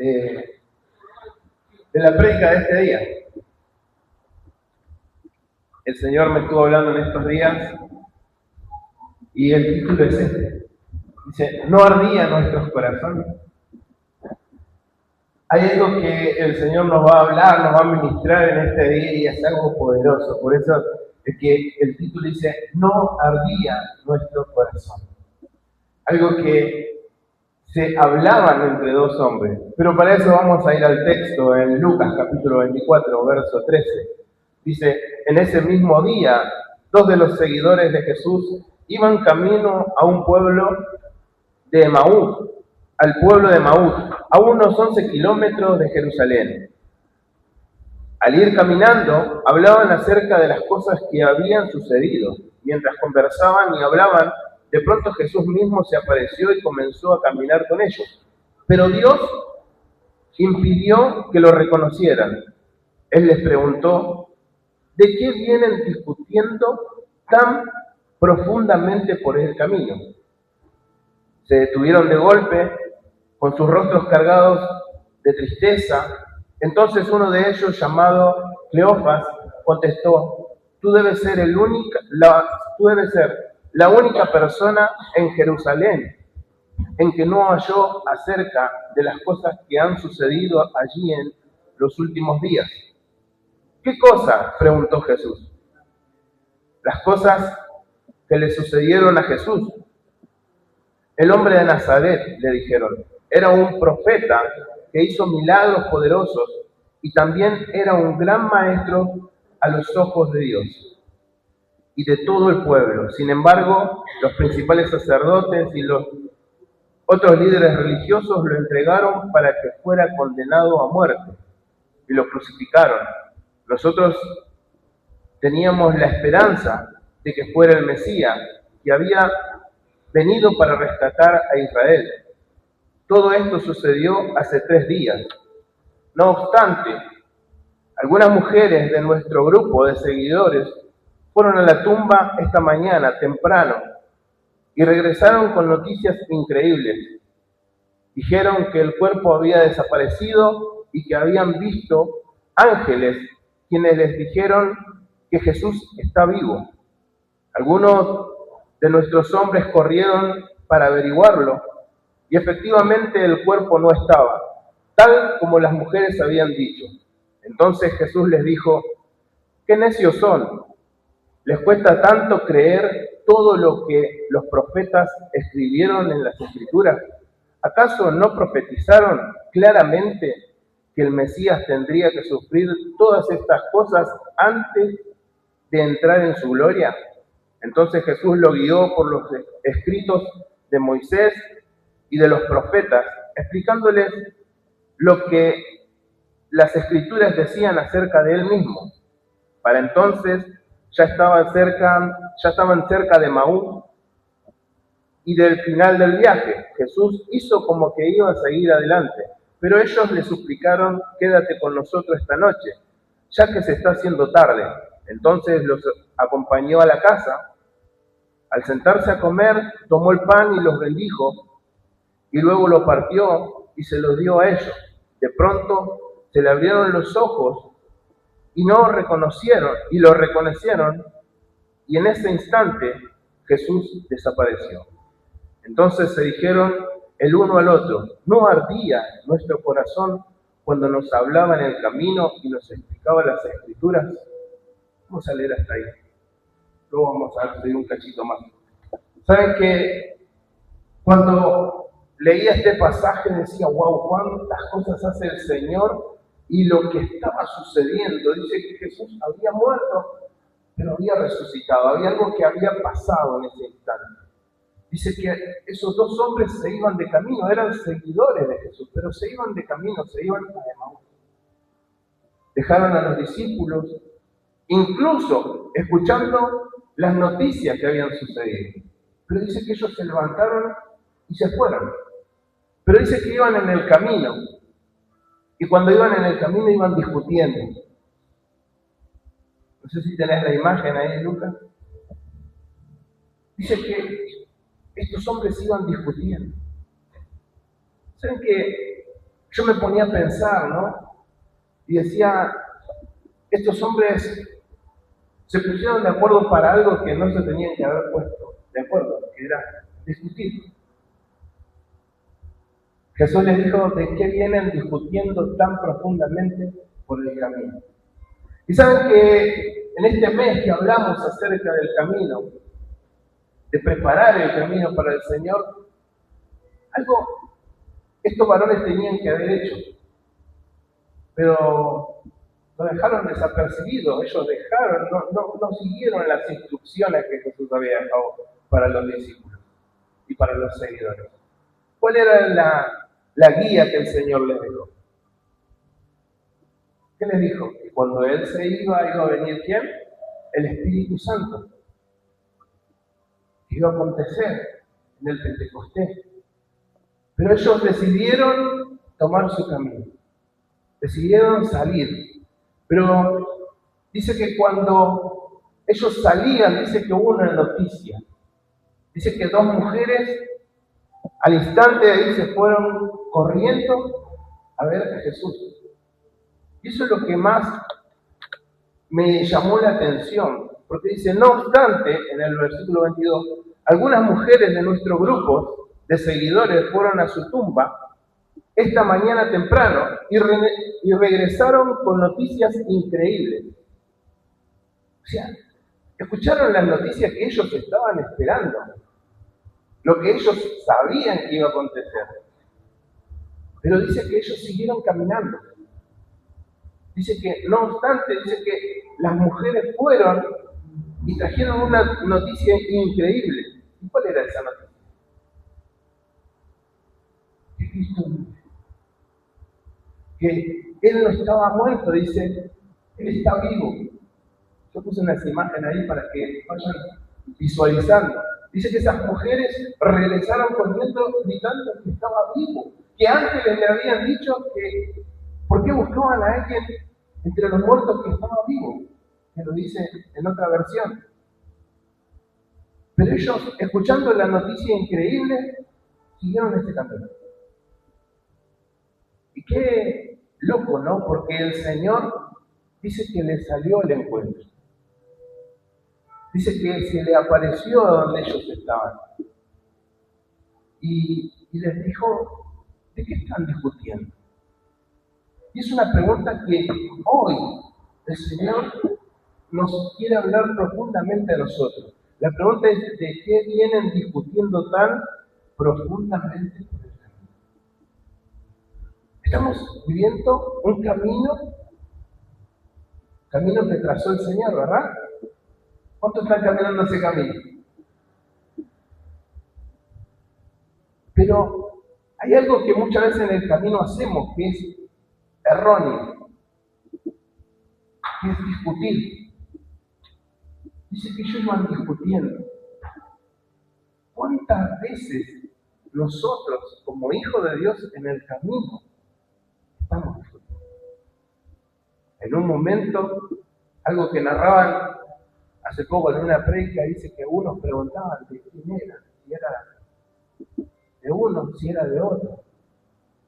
de, de la prédica de este día. El Señor me estuvo hablando en estos días y el título es este. Dice, ¿no ardía nuestros corazones? Hay algo que el Señor nos va a hablar, nos va a ministrar en este día y es algo poderoso. Por eso es que el título dice, no ardía nuestro corazón. Algo que se hablaban entre dos hombres. Pero para eso vamos a ir al texto en Lucas capítulo 24, verso 13. Dice, en ese mismo día, dos de los seguidores de Jesús iban camino a un pueblo de Emaús, al pueblo de Emaús, a unos 11 kilómetros de Jerusalén. Al ir caminando, hablaban acerca de las cosas que habían sucedido. Mientras conversaban y hablaban, de pronto Jesús mismo se apareció y comenzó a caminar con ellos. Pero Dios impidió que lo reconocieran. Él les preguntó, ¿de qué vienen discutiendo tan profundamente por el camino? Se detuvieron de golpe, con sus rostros cargados de tristeza. Entonces uno de ellos, llamado Cleofas, contestó, tú debes ser la única persona en Jerusalén en que no halló acerca de las cosas que han sucedido allí en los últimos días. ¿Qué cosa?, preguntó Jesús. Las cosas que le sucedieron a Jesús. El hombre de Nazaret, le dijeron, era un profeta que hizo milagros poderosos y también era un gran maestro a los ojos de Dios y de todo el pueblo. Sin embargo, los principales sacerdotes y los otros líderes religiosos lo entregaron para que fuera condenado a muerte y lo crucificaron. Nosotros teníamos la esperanza de que fuera el Mesías, que había venido para rescatar a Israel. Todo esto sucedió hace 3 días. No obstante, algunas mujeres de nuestro grupo de seguidores fueron a la tumba esta mañana temprano y regresaron con noticias increíbles. Dijeron que el cuerpo había desaparecido y que habían visto ángeles quienes les dijeron que Jesús está vivo. Algunos de nuestros hombres corrieron para averiguarlo y efectivamente el cuerpo no estaba, tal como las mujeres habían dicho. Entonces Jesús les dijo, ¿qué necios son? ¿Les cuesta tanto creer todo lo que los profetas escribieron en las Escrituras? ¿Acaso no profetizaron claramente que el Mesías tendría que sufrir todas estas cosas antes de entrar en su gloria? Entonces Jesús lo guió por los escritos de Moisés y de los profetas, explicándoles lo que las Escrituras decían acerca de él mismo. Para entonces ya estaban cerca de Emaús y del final del viaje. Jesús hizo como que iba a seguir adelante, pero ellos le suplicaron, quédate con nosotros esta noche, ya que se está haciendo tarde. Entonces los acompañó a la casa. Al sentarse a comer, tomó el pan y los bendijo, y luego lo partió y se lo dio a ellos. De pronto se le abrieron los ojos y lo reconocieron, y en ese instante Jesús desapareció. Entonces se dijeron el uno al otro, ¿no ardía nuestro corazón cuando nos hablaba en el camino y nos explicaba las Escrituras? Vamos a leer hasta ahí. Luego vamos a leer un cachito más. ¿Saben que cuando leía este pasaje decía, wow, cuántas cosas hace el Señor y lo que estaba sucediendo? Dice que Jesús había muerto, pero había resucitado. Había algo que había pasado en ese instante. Dice que esos dos hombres se iban de camino, eran seguidores de Jesús, pero se iban de camino, se iban a Emaús. Dejaron a los discípulos, incluso escuchando las noticias que habían sucedido. Pero dice que ellos se levantaron y se fueron. Pero dice que iban en el camino. Y cuando iban en el camino iban discutiendo. No sé si tenés la imagen ahí, Lucas. Dice que estos hombres iban discutiendo. ¿Saben que Yo me ponía a pensar, ¿no? Y decía, estos hombres se pusieron de acuerdo para algo que no se tenían que haber puesto de acuerdo, que era discutir. Jesús les dijo, ¿de qué vienen discutiendo tan profundamente por el camino? Y saben que en este mes que hablamos acerca del camino, de preparar el camino para el Señor, algo estos varones tenían que haber hecho, pero lo dejaron desapercibido. Ellos no siguieron las instrucciones que Jesús había dejado para los discípulos y para los seguidores. ¿Cuál era la guía que el Señor les dejó? ¿Qué les dijo? Que cuando Él se iba a venir ¿quién? El Espíritu Santo. Iba a acontecer en el Pentecostés. Pero ellos decidieron tomar su camino. Decidieron salir. Pero dice que cuando ellos salían, dice que hubo una noticia. Dice que dos mujeres al instante de ahí se fueron corriendo a ver a Jesús. Y eso es lo que más me llamó la atención, porque dice, no obstante, en el versículo 22, algunas mujeres de nuestro grupo de seguidores fueron a su tumba esta mañana temprano y regresaron con noticias increíbles. O sea, escucharon las noticias que ellos estaban esperando, lo que ellos sabían que iba a acontecer. Pero dice que ellos siguieron caminando. Dice que, no obstante, dice que las mujeres fueron y trajeron una noticia increíble. ¿Y cuál era esa noticia? Que Cristo vive. Que Él no estaba muerto, dice, Él está vivo. Yo puse unas imágenes ahí para que vayan visualizando. Dice que esas mujeres regresaron corriendo gritando que estaba vivo, que antes les habían dicho que ¿por qué buscaban a alguien entre los muertos que estaba vivo? Que lo dice en otra versión. Pero ellos, escuchando la noticia increíble, siguieron ese camino. Y qué loco, ¿no? Porque el Señor dice que le salió el encuentro. Dice que se le apareció donde ellos estaban. Y les dijo, ¿de qué están discutiendo? Y es una pregunta que hoy el Señor nos quiere hablar profundamente a nosotros. La pregunta es, ¿de qué vienen discutiendo tan profundamente por el camino? Estamos viviendo un camino que trazó el Señor, ¿verdad? ¿Cuántos están caminando ese camino? Pero hay algo que muchas veces en el camino hacemos, que es erróneo, que es discutir. Dice que ellos van discutiendo. ¿Cuántas veces nosotros, como hijos de Dios en el camino, estamos discutiendo? En un momento, algo que narraban hace poco en una predica, dice que unos preguntaban de quién era, si era de uno, si era de otro,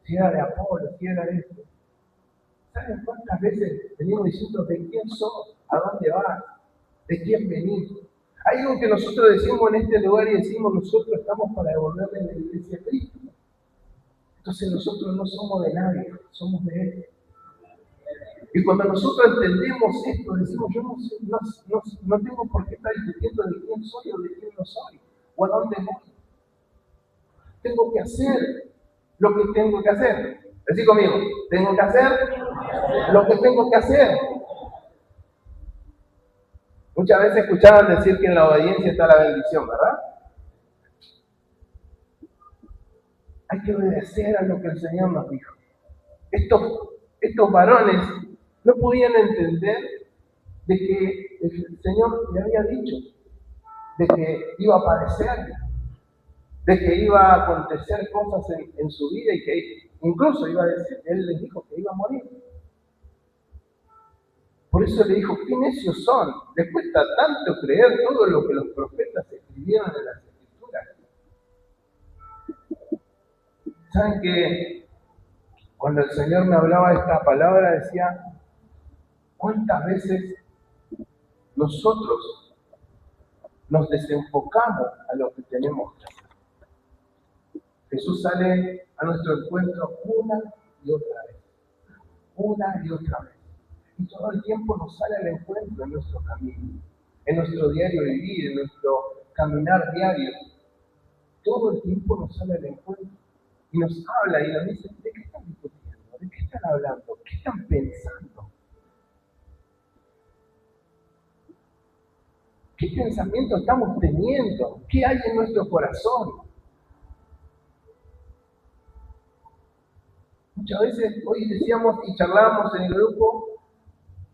si era de Apolo, si era de esto. ¿Saben cuántas veces venimos diciendo de quién sos, a dónde vas, de quién venís? Hay algo que nosotros decimos en este lugar y decimos nosotros estamos para devolverle la iglesia a Cristo. Entonces nosotros no somos de nadie, somos de Él. Y cuando nosotros entendemos esto, decimos yo no tengo por qué estar discutiendo de quién soy o de quién no soy, o a dónde voy. Tengo que hacer lo que tengo que hacer. Decí conmigo, tengo que hacer lo que tengo que hacer. Muchas veces escuchaban decir que en la obediencia está la bendición, ¿verdad? Hay que obedecer a lo que el Señor nos dijo. Estos varones no podían entender de que el Señor le había dicho, de que iba a aparecer, de que iba a acontecer cosas en su vida y que incluso iba a decir, Él les dijo que iba a morir. Por eso le dijo, qué necios son, les cuesta tanto creer todo lo que los profetas escribieron en las Escrituras. Saben que Cuando el Señor me hablaba esta palabra, decía, ¿cuántas veces nosotros nos desenfocamos a lo que tenemos que hacer? Jesús sale a nuestro encuentro una y otra vez, una y otra vez. Y todo el tiempo nos sale al encuentro en nuestro camino, en nuestro diario vivir, en nuestro caminar diario. Todo el tiempo nos sale al encuentro y nos habla y nos dice, ¿de qué están discutiendo? ¿De qué están hablando? ¿Qué están pensando? ¿Qué pensamiento estamos teniendo? ¿Qué hay en nuestro corazón? Muchas veces hoy decíamos y charlábamos en el grupo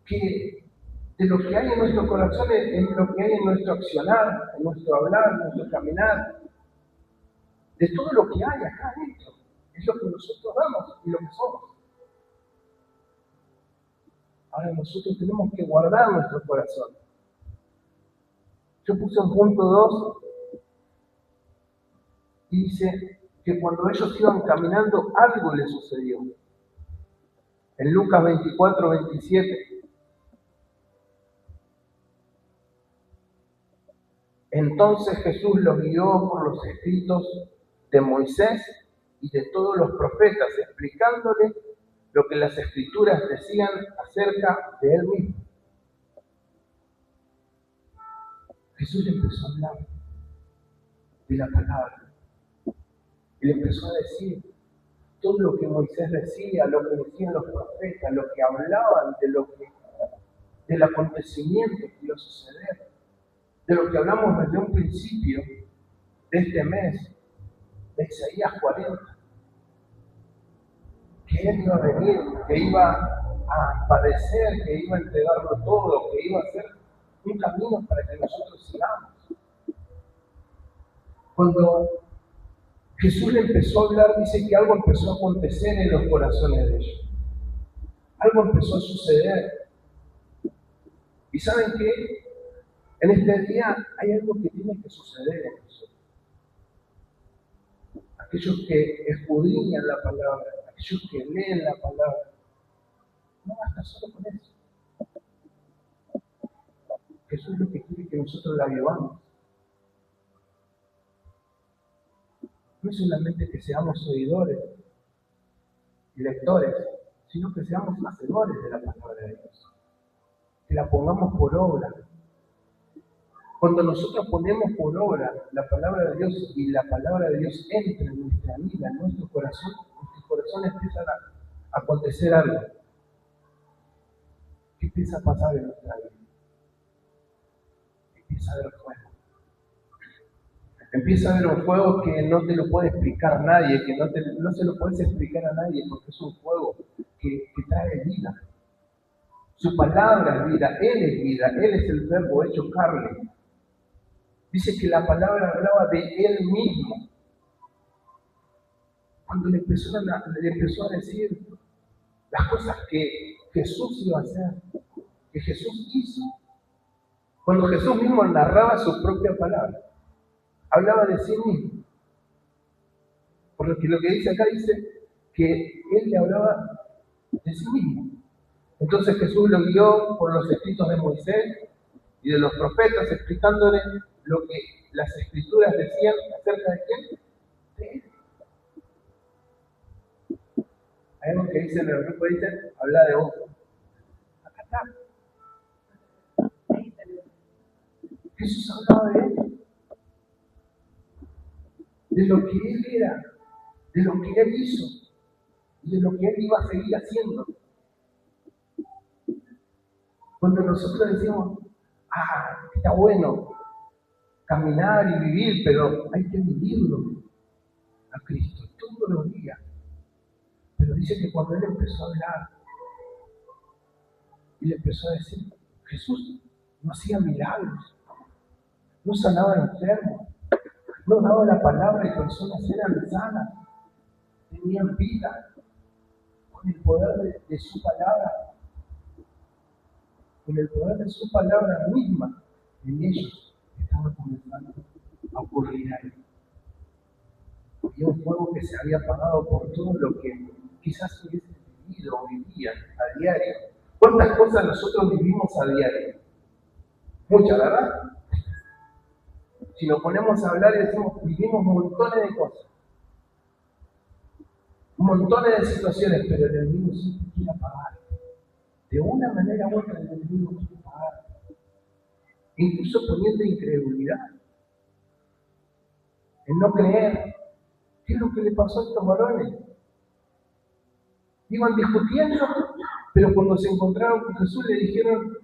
que de lo que hay en nuestro corazón es lo que hay en nuestro accionar, en nuestro hablar, en nuestro caminar, de todo lo que hay acá adentro. Es lo que nosotros damos y lo que somos. Ahora nosotros tenemos que guardar nuestro corazón. Yo puse un punto 2 y dice que cuando ellos iban caminando algo les sucedió. En Lucas 24, 27. Entonces Jesús los guió por los escritos de Moisés y de todos los profetas, explicándoles lo que las escrituras decían acerca de él mismo. Jesús le empezó a hablar de la palabra y le empezó a decir todo lo que Moisés decía, lo que decían los profetas, lo que hablaban del acontecimiento que iba a suceder, de lo que hablamos desde un principio de este mes, de Isaías 40, que Él iba a venir, que iba a padecer, que iba a entregarlo todo, que iba a hacer un camino para que nosotros sigamos. Cuando Jesús le empezó a hablar, dice que algo empezó a acontecer en los corazones de ellos. Algo empezó a suceder. ¿Y saben qué? En este día hay algo que tiene que suceder en nosotros. Aquellos que escudriñan la palabra, aquellos que leen la palabra, no basta solo con eso. Jesús lo que quiere que nosotros la vivamos. No es solamente que seamos oidores y lectores, sino que seamos hacedores de la palabra de Dios. Que la pongamos por obra. Cuando nosotros ponemos por obra la palabra de Dios y la palabra de Dios entra en nuestra vida, en nuestros corazones empiezan a acontecer algo. ¿Qué empieza a pasar en nuestra vida? Empieza a haber fuego. Empieza a haber un fuego que no te lo puede explicar nadie, que no se lo puedes explicar a nadie, porque es un fuego que trae vida. Su palabra es vida, Él es vida, Él es el verbo hecho carne. Dice que la palabra hablaba de Él mismo. Cuando le empezó a decir las cosas que Jesús iba a hacer, que Jesús hizo. Cuando Jesús mismo narraba su propia palabra, hablaba de sí mismo. Porque lo que dice acá dice que Él le hablaba de sí mismo. Entonces Jesús lo guió por los escritos de Moisés y de los profetas, explicándole lo que las escrituras decían acerca de quién. De Él. Hay algo que dice en el grupo, dice, habla de vos. Acá está. Jesús hablaba de Él. De lo que Él era, de lo que Él hizo y de lo que Él iba a seguir haciendo. Cuando nosotros decimos, está bueno caminar y vivir, pero hay que vivirlo a Cristo todos los días. Pero dice que cuando Él empezó a hablar y le empezó a decir, Jesús no hacía milagros, no sanaba enfermos, no daba la palabra y personas eran sanas, tenían vida con el poder de su palabra, con el poder de su palabra misma en ellos estaba comenzando a ocurrir ahí. Había un fuego que se había apagado por todo lo que quizás hubiesen vivido o vivían a diario. ¿Cuántas cosas nosotros vivimos a diario? Muchas, ¿verdad? Si nos ponemos a hablar y decimos, vivimos montones de cosas, montones de situaciones, pero el enemigo siempre quiere apagar. De una manera u otra el enemigo quiere apagar. Incluso poniendo incredulidad, en no creer. ¿Qué es lo que le pasó a estos varones? Iban discutiendo, pero cuando se encontraron con Jesús le dijeron,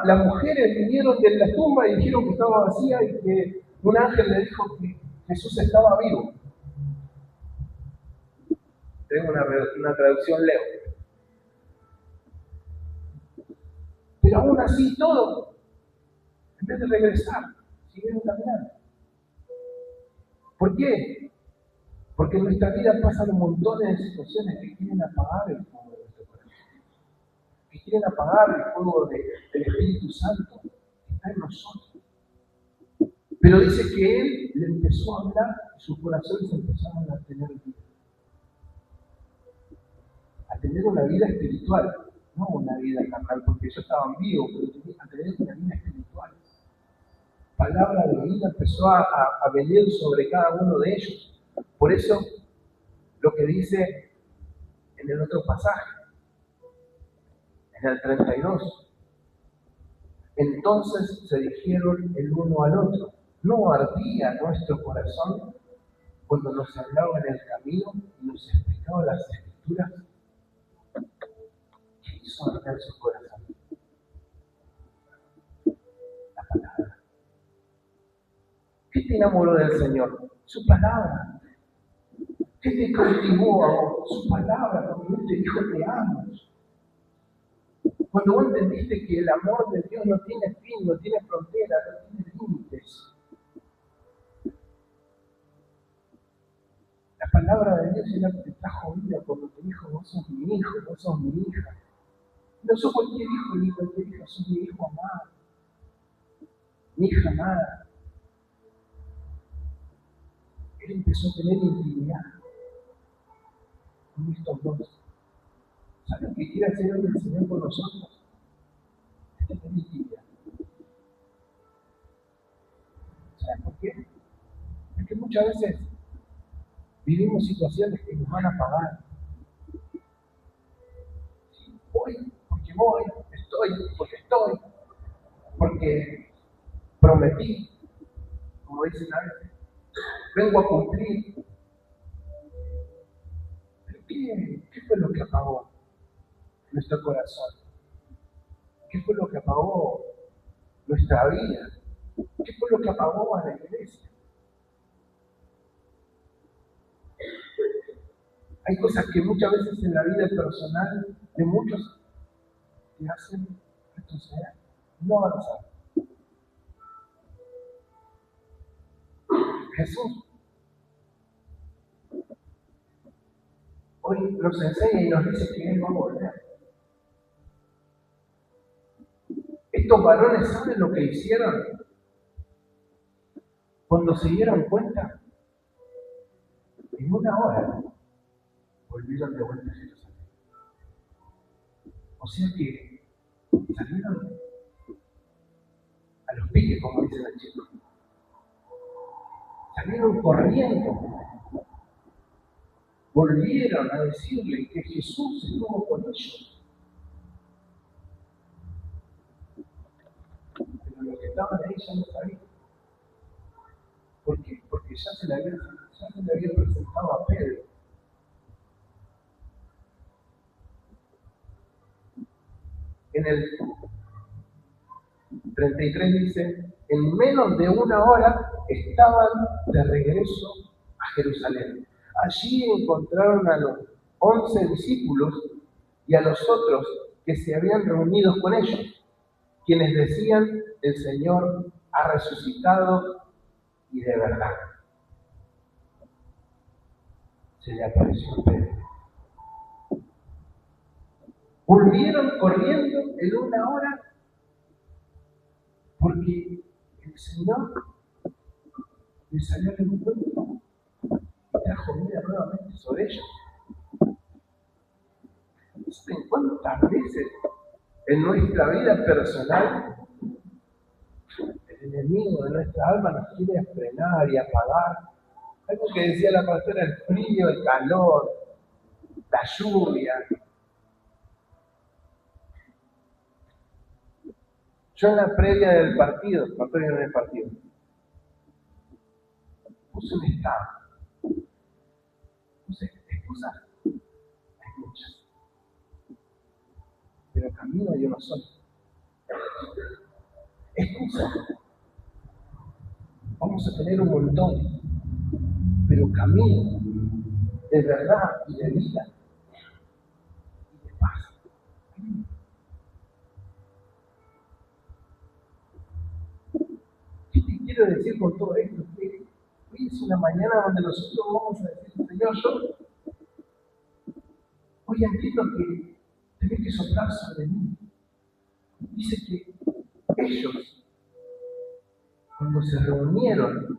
las mujeres vinieron de la tumba y dijeron que estaba vacía y que un ángel le dijo que Jesús estaba vivo. Tengo una traducción leo. Pero aún así todo, en vez de regresar, siguieron caminando. ¿Por qué? Porque en nuestra vida pasan montones de situaciones que quieren apagar el fuego de nuestro corazón, que quieren apagar el fuego del Espíritu Santo que está en nosotros. Pero dice que él le empezó a hablar y sus corazones empezaron a tener vida. A tener una vida espiritual, no una vida carnal, porque ellos estaban vivos, pero a tener una vida espiritual. Palabra de vida empezó a venir sobre cada uno de ellos. Por eso, lo que dice en el otro pasaje, en el 32, entonces se dijeron el uno al otro, ¿no ardía nuestro corazón cuando nos hablaba en el camino y nos explicaba las escrituras? ¿Qué hizo arder su corazón? La palabra. ¿Qué te enamoró del Señor? Su palabra. ¿Qué te cautivó a vos? Su palabra, cuando Él te dijo te amo. Cuando vos entendiste que el amor de Dios no tiene fin, no tiene frontera, no tiene límites. La palabra de Dios es la que te trajo vida cuando te dijo, vos sos mi hijo, vos sos mi hija. No sos cualquier hijo ni cualquier hija, sos mi hijo amado, mi hija amada. Él empezó a tener intimidad con estos dos. ¿Saben qué quiere hacer hoy el Señor con nosotros? Es tener intimidad. ¿Saben por qué? Porque muchas veces vivimos situaciones que nos van a pagar. Voy porque voy, estoy porque estoy, porque prometí, como dicen a veces, vengo a cumplir. ¿Pero qué fue lo que apagó nuestro corazón? ¿Qué fue lo que apagó nuestra vida? ¿Qué fue lo que apagó a la iglesia? Hay cosas que muchas veces en la vida personal de muchos te hacen retroceder, no avanzar. Jesús hoy nos enseña y nos dice que Él va a volver. Estos varones, ¿saben lo que hicieron? Cuando se dieron cuenta, en una hora volvieron de vuelta a Jerusalén. O sea que salieron a los piques, como dicen los chicos. Salieron corriendo. Volvieron a decirle que Jesús estuvo con ellos. Pero los que estaban ahí ya no sabían. ¿Por qué? Porque ya se le había presentado a Pedro. En el 33 dice, en menos de una hora estaban de regreso a Jerusalén. Allí encontraron a los 11 discípulos y a los otros que se habían reunido con ellos, quienes decían, el Señor ha resucitado y de verdad. Se le apareció a Pedro. Volvieron corriendo en una hora porque el Señor les salió al encuentro y trajo vida nuevamente sobre ellos. ¿Saben cuántas veces en nuestra vida personal el enemigo de nuestra alma nos quiere frenar y apagar? Algo que decía la pastora, el frío, el calor, la lluvia. Yo en la previa del partido, no estoy en el partido, puse un estado. Puse excusas, hay muchas. Pero camino yo no soy. Excusas, vamos a tener un montón. Pero camino de verdad y de vida y de paz. ¿Qué te quiero decir con todo esto? Que hoy es una mañana donde nosotros vamos a decir, Señor, yo hoy entiendo que tenés que soplar sobre mí. Dice que ellos, cuando se reunieron,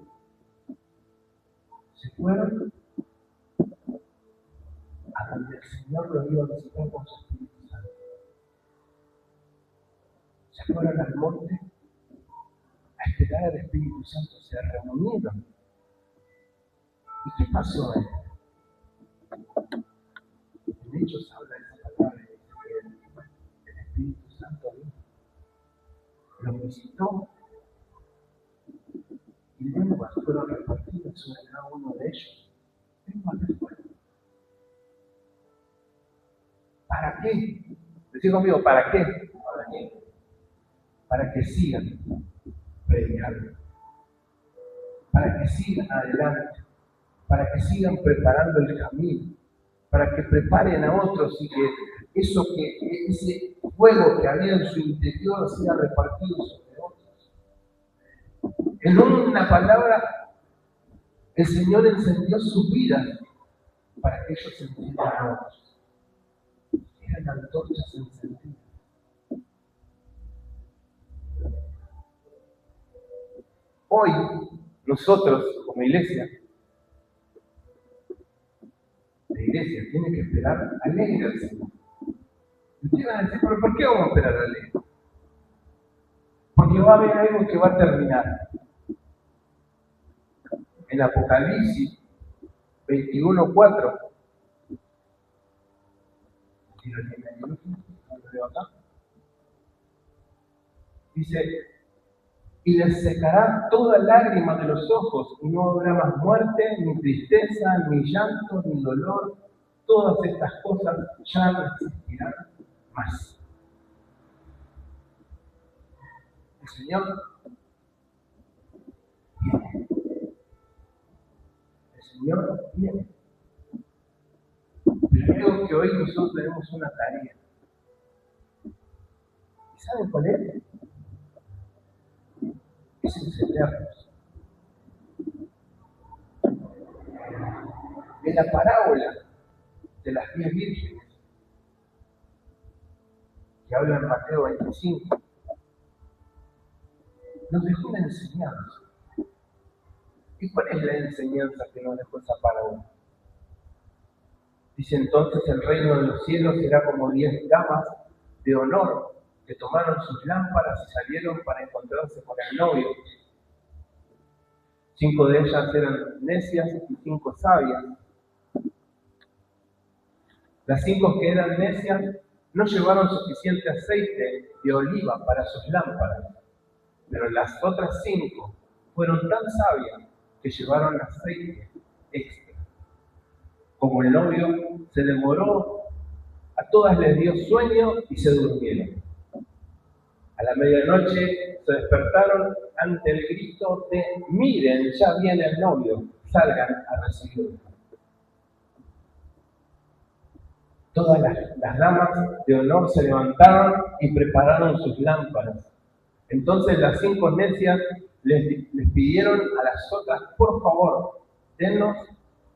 se fueron a donde el Señor los iba a visitar con su Espíritu Santo. Se fueron al monte a esperar al Espíritu Santo, se reunieron. ¿Y qué pasó ahí? En Hechos habla de esa palabra, dice que el Espíritu Santo vino, los visitó y lenguas fueron repartidas sobre cada uno de ellos. Lenguas de fuego. ¿Para qué? Decid conmigo, ¿para qué? ¿Para qué? Para que sigan predicando, para que sigan adelante, para que sigan preparando el camino, para que preparen a otros y que ese fuego que había en su interior sea repartido sobre otros. En una palabra, el Señor encendió sus vidas para que ellos encendieran a otros. Eran antorchas encendidas. Hoy, nosotros, como iglesia, la iglesia tiene que esperar alegre al Señor. Y ustedes van a decir, ¿pero por qué vamos a esperar alegre? Porque va a haber algo que va a terminar. En Apocalipsis 21:4, dice, y les secará toda lágrima de los ojos, y no habrá más muerte, ni tristeza, ni llanto, ni dolor. Todas estas cosas ya no existirán más. El Señor viene. El Señor viene. Pero creo que hoy nosotros tenemos una tarea. ¿Y saben cuál es? Es encendernos. En la parábola de las 10 vírgenes, que habla en Mateo 25, nos dejó una enseñanza. ¿Y cuál es la enseñanza que nos dejó esa parábola? Dice, entonces el reino de los cielos será como 10 damas de honor que tomaron sus lámparas y salieron para encontrarse con el novio. 5 de ellas eran necias y 5 sabias. Las 5 que eran necias no llevaron suficiente aceite de oliva para sus lámparas, pero las otras 5 fueron tan sabias que llevaron aceite extra. Como el novio se demoró, a todas les dio sueño y se durmieron. A la medianoche se despertaron ante el grito de miren, ya viene el novio, salgan a recibirlo. Todas las damas de honor se levantaron y prepararon sus lámparas. Entonces las 5 necias les pidieron a las otras, por favor, dennos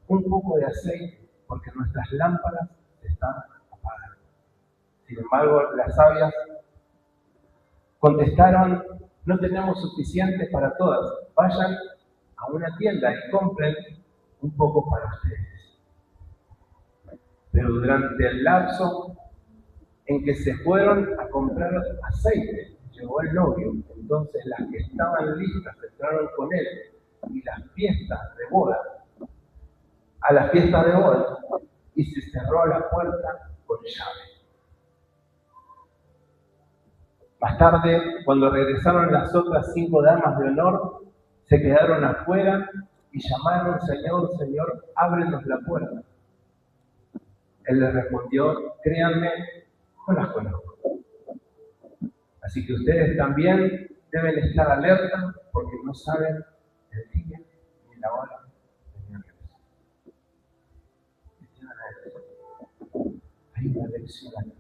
un poco de aceite, porque nuestras lámparas están apagadas. Sin embargo, las sabias contestaron, no tenemos suficiente para todas, vayan a una tienda y compren un poco para ustedes. Pero durante el lapso en que se fueron a comprar aceite. Llegó el novio, entonces las que estaban listas entraron con él y las fiestas de boda, a la fiesta de boda, y se cerró la puerta con llave. Más tarde, cuando regresaron las otras 5 damas de honor, se quedaron afuera y llamaron: Señor, Señor, ábrenos la puerta. Él les respondió: créanme, no las conozco. Así que ustedes también deben estar alerta porque no saben el día ni la hora de mi regreso. Hay una lección ahí.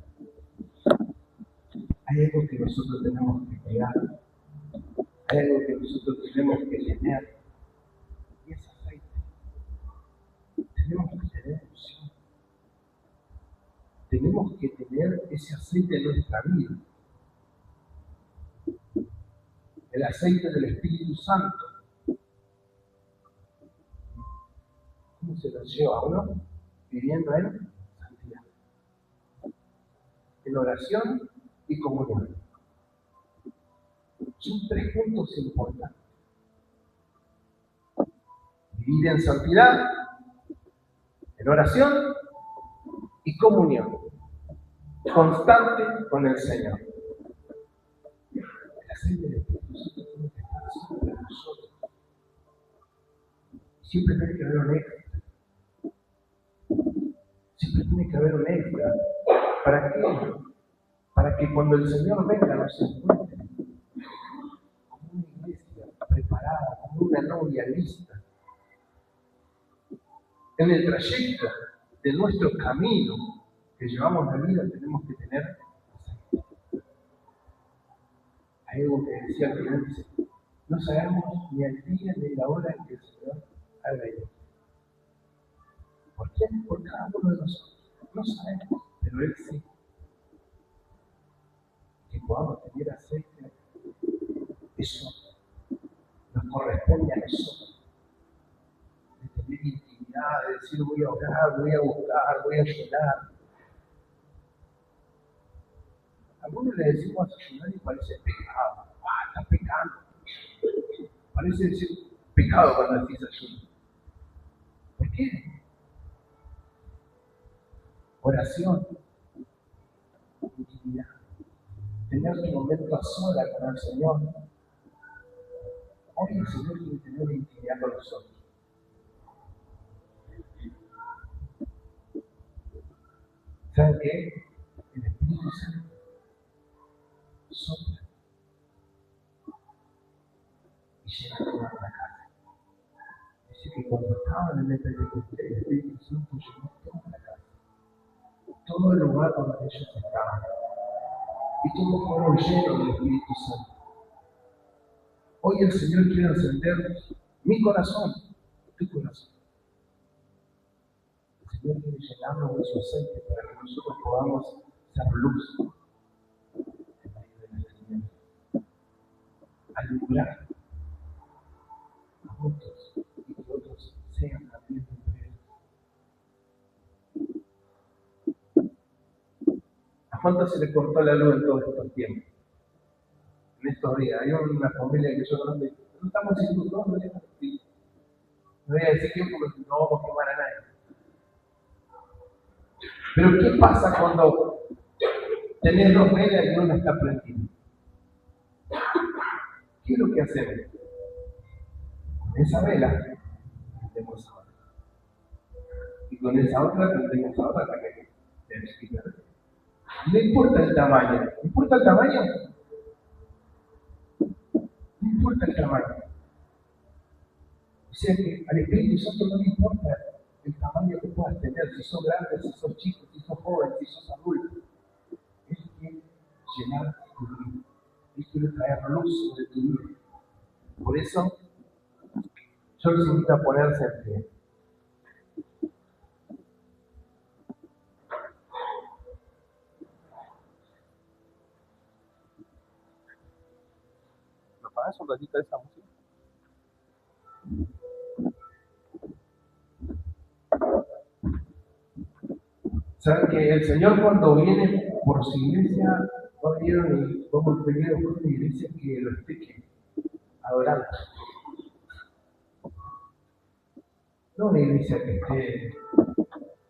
Hay algo que nosotros tenemos que pegar. Hay algo que nosotros tenemos que tener. Y es aceite. Tenemos que tener unción. Tenemos que tener ese aceite en nuestra vida. El aceite del Espíritu Santo. ¿Cómo se lo lleva a uno? Viviendo en santidad, en oración y comunión. Son 3 puntos importantes. Vivir en santidad, en oración y comunión constante con el Señor. El aceite del Espíritu Santo tiene que estar siempre en nosotros. Siempre tiene que haber un extra. Siempre tiene que haber un extra. ¿Para qué? Para que cuando el Señor venga nos encuentre como una iglesia preparada, como una novia lista. En el trayecto de nuestro camino que llevamos la vida tenemos que tener aceite. Hay algo que decía al final, dice: no sabemos ni el día ni la hora en que el Señor haga esto. ¿Por qué? Por cada uno de nosotros. No sabemos, pero Él sí. Que podamos tener aceite, eso nos corresponde a nosotros. De tener intimidad, de decir: voy a orar, voy a buscar, voy a ayunar. A algunos le decimos ayunar y parece pecado. Estás pecando. Parece decir pecado cuando decís ayuno. ¿Por qué? Oración, intimidad. Tener un momento a solas con el Señor. Hoy el Señor quiere tener intimidad con nosotros. ¿Saben qué? El Espíritu Santo sopla y llena toda la casa. Dice que cuando estaban en el Pentecostés, el Espíritu Santo llenó toda la casa. Todo el lugar donde ellos estaban. Y todos fueron llenos del Espíritu Santo. Hoy el Señor quiere encender mi corazón, tu corazón. El Señor quiere llenarnos de su aceite para que nosotros podamos ser luz en medio de las tinieblas. Alumbrar a otros y que otros sean también lumbrera. ¿A cuánto se le cortó la luz en todos estos tiempos? En estos días. Hay una familia que yo conozco, no estamos diciendo todo, no voy a decir quién porque no vamos a quemar a nadie. Pero ¿qué pasa cuando tenés 2 velas y una está prendida? ¿Qué es lo que hacemos? Con esa vela prendemos a otra. Y con esa otra prendemos a otra hasta que se quita. No importa el tamaño. ¿No importa el tamaño? No importa el tamaño. O sea que al Espíritu Santo no le importa el tamaño que puedas tener, si sos grande, si sos chico, si sos joven, si sos adulto. Él quiere llenar tu vida. Él quiere traer luz sobre tu vida. Por eso, yo les invito a ponerse en pie. ¿Me pagas un ratito de esa música? Saben que el Señor cuando viene por su iglesia, va a venir por una iglesia que lo esté adorando. No una iglesia que esté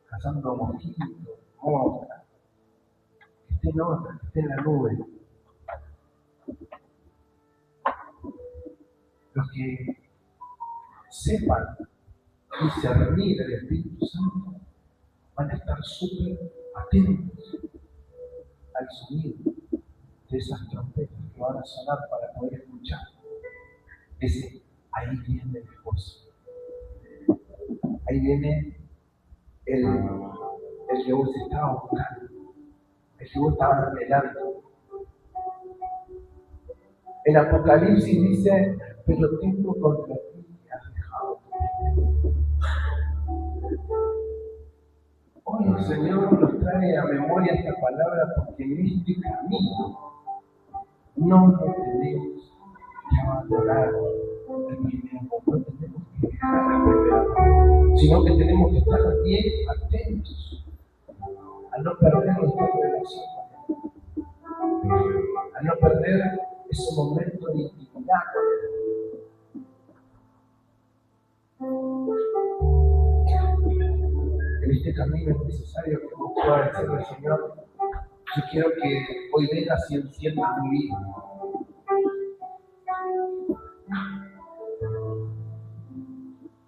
cazando mosquitos, moscas, que esté en otra, que esté en la nube. Los que sepan discernir el Espíritu Santo van a estar súper atentos al sonido de esas trompetas que van a sonar para poder escuchar. Ahí viene el esposo. Ahí viene el que vos estabas buscando, el que vos estabas anhelando. En Apocalipsis dice, pero tengo contra ti que has dejado. Hoy el Señor nos trae a memoria esta palabra porque en este camino no tenemos que abandonar el primer amor, no tenemos que dejar el primer amor, sino que tenemos que estar bien atentos a no perder nuestra relación con Él, a no perder ese momento de intimidad con Él. En este camino es necesario que vos puedas decirle al Señor, yo quiero que hoy vengas y enciendas mi vida.